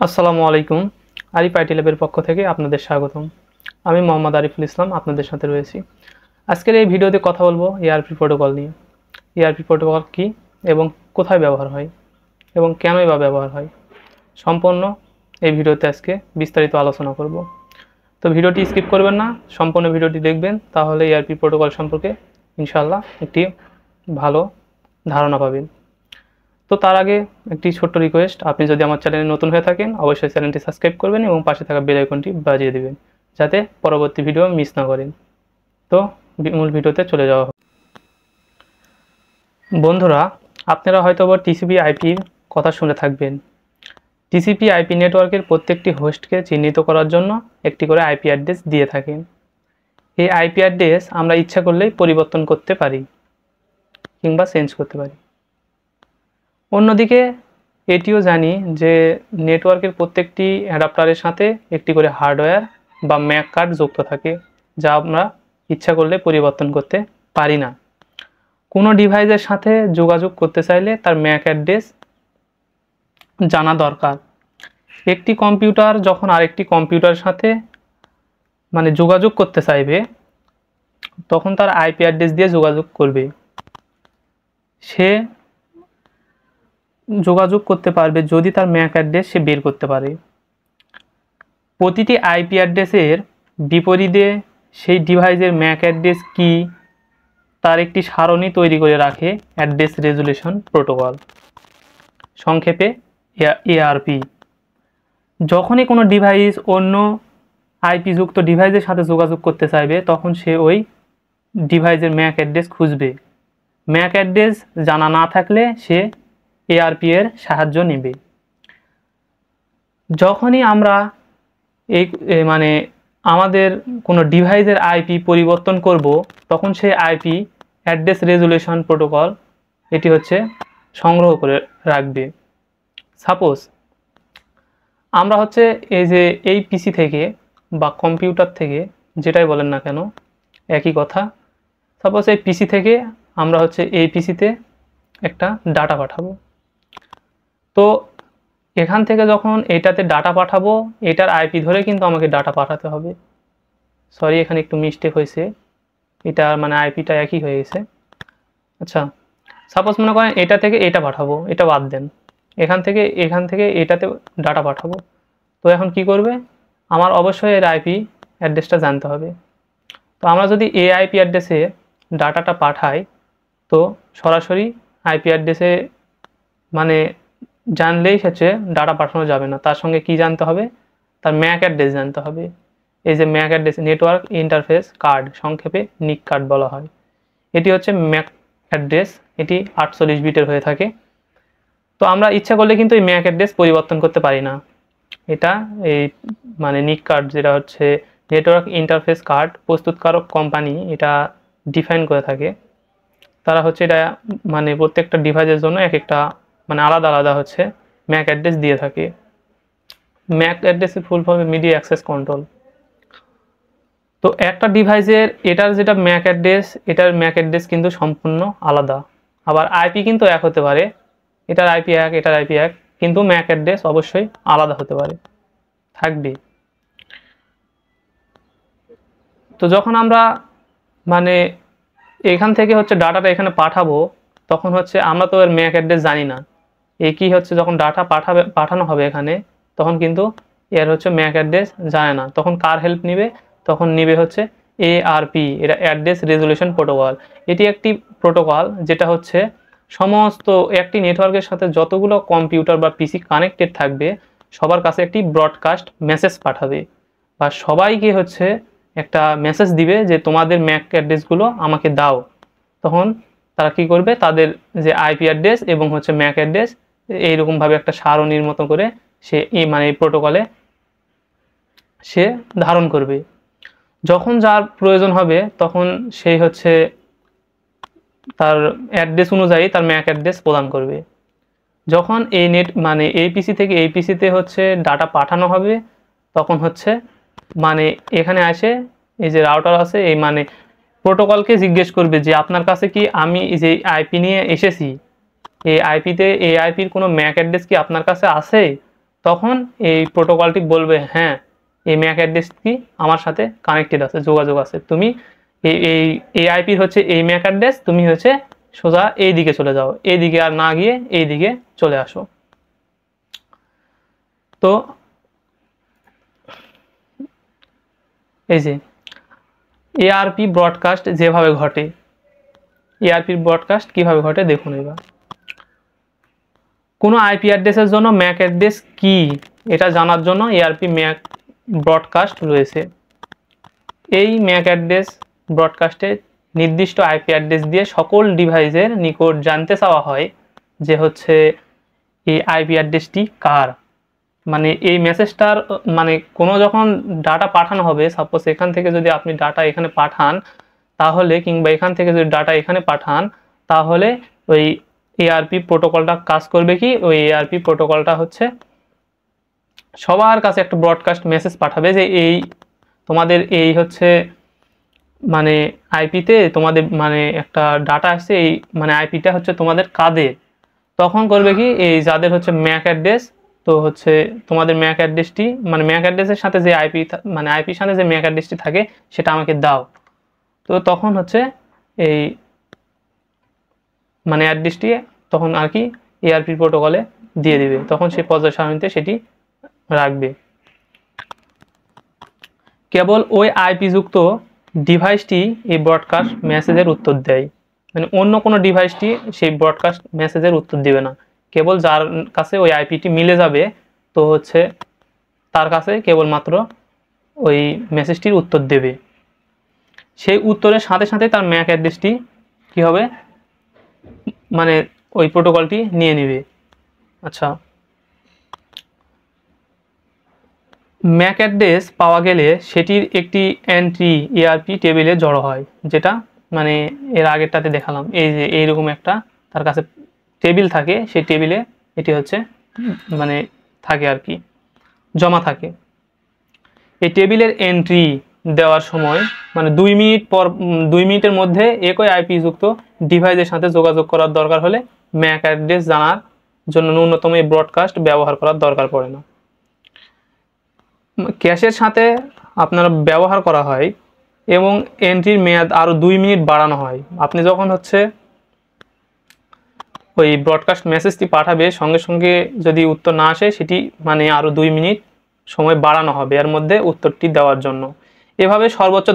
আসসালামু আলাইকুম। আরিফ আইটি ল্যাবের পক্ষ থেকে আপনাদের স্বাগতম। আমি মোহাম্মদ আরিফুল ইসলাম আপনাদের সাথে রয়েছি। আজকের এই ভিডিওতে কথা বলবো এআরপি প্রোটোকল নিয়ে। এআরপি প্রোটোকল কী এবং কোথায় ব্যবহার হয় এবং কেনই বা ব্যবহার হয়, সম্পূর্ণ এই ভিডিওতে আজকে বিস্তারিত আলোচনা করব। তো ভিডিওটি স্কিপ করবেন না, সম্পূর্ণ ভিডিওটি দেখবেন, তাহলে এআরপি প্রোটোকল সম্পর্কে ইনশাআল্লাহ একটি ভালো ধারণা পাবেন। তো তার আগে একটি ছোট্ট রিকোয়েস্ট, আপনি যদি আমার চ্যানেলে নতুন হয়ে থাকেন অবশ্যই চ্যানেলটি সাবস্ক্রাইব করবেন এবং পাশে থাকা বেল আইকনটি বাজিয়ে দেবেন যাতে পরবর্তী ভিডিও মিস না করেন। তো মূল ভিডিওতে চলে যাওয়া হোক। বন্ধুরা, আপনারা হয়তো টিসিপি আইপির কথা শুনে থাকবেন। টিসিপি আইপি নেটওয়ার্কের প্রত্যেকটি হোস্টকে চিহ্নিত করার জন্য একটি করে আইপি অ্যাড্রেস দিয়ে থাকেন। এই আইপি অ্যাড্রেস আমরা ইচ্ছা করলেই পরিবর্তন করতে পারি কিংবা চেঞ্জ করতে পারি। অন্যদিকে এটিও জানি যে নেটওয়ার্কের প্রত্যেকটি অ্যাডাপ্টারের সাথে একটি করে হার্ডওয়্যার বা ম্যাক কার্ড যুক্ত থাকে, যা আমরা ইচ্ছা করলে পরিবর্তন করতে পারি না। কোনো ডিভাইসের সাথে যোগাযোগ করতে চাইলে তার ম্যাক অ্যাড্রেস জানা দরকার। একটি কম্পিউটার যখন আরেকটি কম্পিউটারের সাথে যোগাযোগ করতে চাইবে, তখন তার আইপি অ্যাড্রেস দিয়ে যোগাযোগ করবে। সে যোগাযোগ করতে পারবে যদি তার ম্যাক অ্যাড্রেস সে বের করতে পারে। প্রতিটি আইপি অ্যাড্রেসের বিপরীতে সেই ডিভাইসের ম্যাক অ্যাড্রেস কি তার একটি সারণী তৈরি করে রাখে অ্যাড্রেস রেজুলেশন প্রোটোকল, সংক্ষেপে এআরপি। যখনই কোনো ডিভাইস অন্য আইপি যুক্ত ডিভাইসের সাথে যোগাযোগ করতে চাইবে, তখন সে ওই ডিভাইসের ম্যাক অ্যাড্রেস খুঁজবে। ম্যাক অ্যাড্রেস জানা না থাকলে সে এআরপি এর সাহায্য নেবে। যখনই আমরা আমাদের কোনো ডিভাইসের আইপি পরিবর্তন করব, তখন সেই আইপি অ্যাড্রেস রেজুলেশন প্রোটোকল এটি সংগ্রহ করে রাখবে। সাপোজ আমরা এই পিসি থেকে বা কম্পিউটার থেকে, যেটাই বলেন না কেন একই কথা, সাপোজ এই পিসি থেকে আমরা এই পিসিতে একটা ডাটা পাঠাবো। তো এখান থেকে যখন এটাতে ডাটা পাঠাবো, এটার আইপি ধরে কিন্তু আমাকে ডাটা পাঠাতে হবে। সরি, এখানে একটু মিস্টেক হয়েছে, এটা আইপিটা একই হয়ে গেছে। আচ্ছা, সাপোজ মনে করেন এটা থেকে এটা পাঠাবো, এটা বাদ দেন, এখান থেকে এটাতে ডাটা পাঠাবো। তো এখন কি করবে, আমার অবশ্যই এর আইপি অ্যাড্রেসটা জানতে হবে। তো আমরা যদি এই আইপি অ্যাড্রেসে ডাটাটা পাঠাই, তো সরাসরি আইপি অ্যাড্রেসে জানলেই ডাটা পাঠানো যাবে না, তার সঙ্গে কি জানতে হবে, তার ম্যাক অ্যাড্রেস জানতে হবে। এই যে Mac address, network interface card, সংক্ষেপে নিক কার্ড বলা হয়। এটি ম্যাক অ্যাড্রেস, এটি 48 বিটের হয়ে থাকে। তো আমরা ইচ্ছা করলে কিন্তু এই ম্যাক অ্যাড্রেস পরিবর্তন করতে পারি না। এটা এই নিক কার্ড, যেটা নেটওয়ার্ক ইন্টারফেস কার্ড প্রস্তুতকারক কোম্পানি এটা ডিফাইন করে থাকে। তারা এটা প্রত্যেকটা ডিভাইসের জন্য এক একটা আলাদা আলাদা ম্যাক অ্যাড্রেস দিয়ে থাকে। ম্যাক অ্যাড্রেসের full form media access control. তো একটা ডিভাইসের এটার যেটা ম্যাক অ্যাড্রেস, এটার ম্যাক অ্যাড্রেস কিন্তু সম্পূর্ণ আলাদা। আবার আইপি কিন্তু এক হতে পারে, এটার আইপি এক, এটার আইপি এক, কিন্তু ম্যাক অ্যাড্রেস অবশ্যই আলাদা হতে পারে, থাকবে। তো যখন আমরা এখান থেকে ডাটাটা এখানে পাঠাবো, তখন আমরা তো এর ম্যাক অ্যাড্রেস জানি না। কি যখন ডাটা পাঠানো হবে এখানে, তখন কিন্তু এর ম্যাক অ্যাড্রেস জানে না। তখন কার হেল্প নিবে, তখন নিবে এআরপি, এটা অ্যাড্রেস রেজুলেশন প্রোটোকল। এটি একটি প্রোটোকল যেটা সমস্ত একটি নেটওয়ার্কের সাথে যতগুলো কম্পিউটার বা পিসি কানেক্টেড থাকবে সবার কাছে একটি ব্রডকাস্ট মেসেজ পাঠাবে, বা সবাইকে একটা মেসেজ দিবে যে তোমাদের ম্যাক অ্যাড্রেসগুলো আমাকে দাও। তখন তারা কি করবে, তাদের যে আইপি অ্যাড্রেস এবং ম্যাক অ্যাড্রেস এইরকমভাবে একটা সারণীর মতো করে সে এই প্রোটোকলে সে ধারণ করবে। যখন যার প্রয়োজন হবে তখন সেই তার অ্যাড্রেস অনুযায়ী তার ম্যাক অ্যাড্রেস প্রদান করবে। যখন এই এই পিসি থেকে এই পিসিতে ডাটা পাঠানো হবে, তখন এখানে আসে এই যে রাউটার আছে, এই প্রোটোকলকে জিজ্ঞেস করবে যে আপনার কাছে কি আমি যে আইপি নিয়ে এসেছি, এই আইপির কোনো ম্যাক অ্যাড্রেস কি আপনার কাছে আছে। তখন এই প্রোটোকলটি বলবে হ্যাঁ এই ম্যাক অ্যাড্রেসটি আমার সাথে কানেক্টেড আছে, যোগাযোগ আছে, তুমি এই আইপির হচ্ছে এই ম্যাক অ্যাড্রেস, তুমি হচ্ছে সোজা এই দিকে চলে যাও, এই দিকে আর না গিয়ে এই দিকে চলে আসো। তো এই যে এআরপি ব্রডকাস্ট যেভাবে ঘটে, এআরপি ব্রডকাস্ট কিভাবে ঘটে দেখুন। এবার কোনো আইপি অ্যাড্রেসের জন্য ম্যাক অ্যাড্রেস কি এটা জানার জন্য এআরপি ম্যাক ব্রডকাস্ট রয়েছে। এই ম্যাক অ্যাড্রেস ব্রডকাস্টে নির্দিষ্ট আইপি অ্যাড্রেস দিয়ে সকল ডিভাইসের নিকট জানতে চাওয়া হয় যে হচ্ছে এই আইপি অ্যাড্রেসটি কার। মানে এই মেসেজটার মানে কোনো যখন ডাটা পাঠানো হবে, সাপোজ এখান থেকে যদি আপনি ডাটা এখানে পাঠান তাহলে, কিংবা এখান থেকে যদি ডাটা এখানে পাঠান তাহলে ওই এআরপি প্রোটোকলটা কাজ করবে কি, ওই এআরপি প্রোটোকলটা হচ্ছে সবার কাছে একটা ব্রডকাস্ট মেসেজ পাঠাবে যে এই তোমাদের এই হচ্ছে মানে আইপিতে তোমাদের মানে একটা ডাটা আসছে, এই মানে আইপিটা হচ্ছে তোমাদের কাদের। তখন করবে কি, এই যাদের হচ্ছে ম্যাক অ্যাড্রেস, তো হচ্ছে তোমাদের ম্যাক অ্যাড্রেসটি মানে ম্যাক অ্যাড্রেসের সাথে যে আইপি মানে আইপির সাথে যে ম্যাক অ্যাড্রেসটি থাকে সেটা আমাকে দাও। তো তখন হচ্ছে এই মানে অ্যাড্রেসটি তখন আর কি এআরপি প্রোটোকলে দিয়ে দিবে, তখন সেই পর্যায় সারণীতে সেটি রাখবে। কেবল ওই আইপি যুক্ত ডিভাইসটি এই ব্রডকাস্ট মেসেজের উত্তর দেয়, মানে অন্য কোনো ডিভাইসটি সেই ব্রডকাস্ট মেসেজের উত্তর দিবে না। কেবল যার কাছে ওই আইপিটি মিলে যাবে তো হচ্ছে তার কাছে কেবলমাত্র ওই মেসেজটির উত্তর দেবে। সেই উত্তরের সাথে সাথে তার ম্যাক অ্যাড্রেসটি কী হবে, মানে ওই প্রোটোকলটি নিয়ে নেবে। আচ্ছা, ম্যাক অ্যাড্রেস পাওয়া গেলে সেটির একটি এন্ট্রি এআরপি টেবিলে জড়ো হয়, যেটা মানে এর আগেরটাতে দেখালাম। এই যে এইরকম একটা তার কাছে টেবিল থাকে, সেই টেবিলে এটি হচ্ছে মানে থাকে আর কি, জমা থাকে। এই টেবিলের এন্ট্রি দেওয়ার সময় মানে 2 মিনিটের মধ্যে একই আইপি যুক্ত ডিভাইসের সাথে যোগাযোগ করার দরকার হলে ম্যাক অ্যাড্রেস জানার জন্য ন্যূনতম এই ব্রডকাস্ট ব্যবহার করার দরকার পড়ে না। ক্যাশের সাথে আপনার ব্যবহার করা হয় এবং এন্ট্রির মেয়াদ আরও 2 মিনিট বাড়ানো হয়। আপনি যখন হচ্ছে ওই ব্রডকাস্ট মেসেজটি পাঠাবে সঙ্গে সঙ্গে যদি উত্তর না আসে সেটি মানে আরও 2 মিনিট সময় বাড়ানো হবে এর মধ্যে উত্তরটি দেওয়ার জন্য। এভাবে সর্বোচ্চ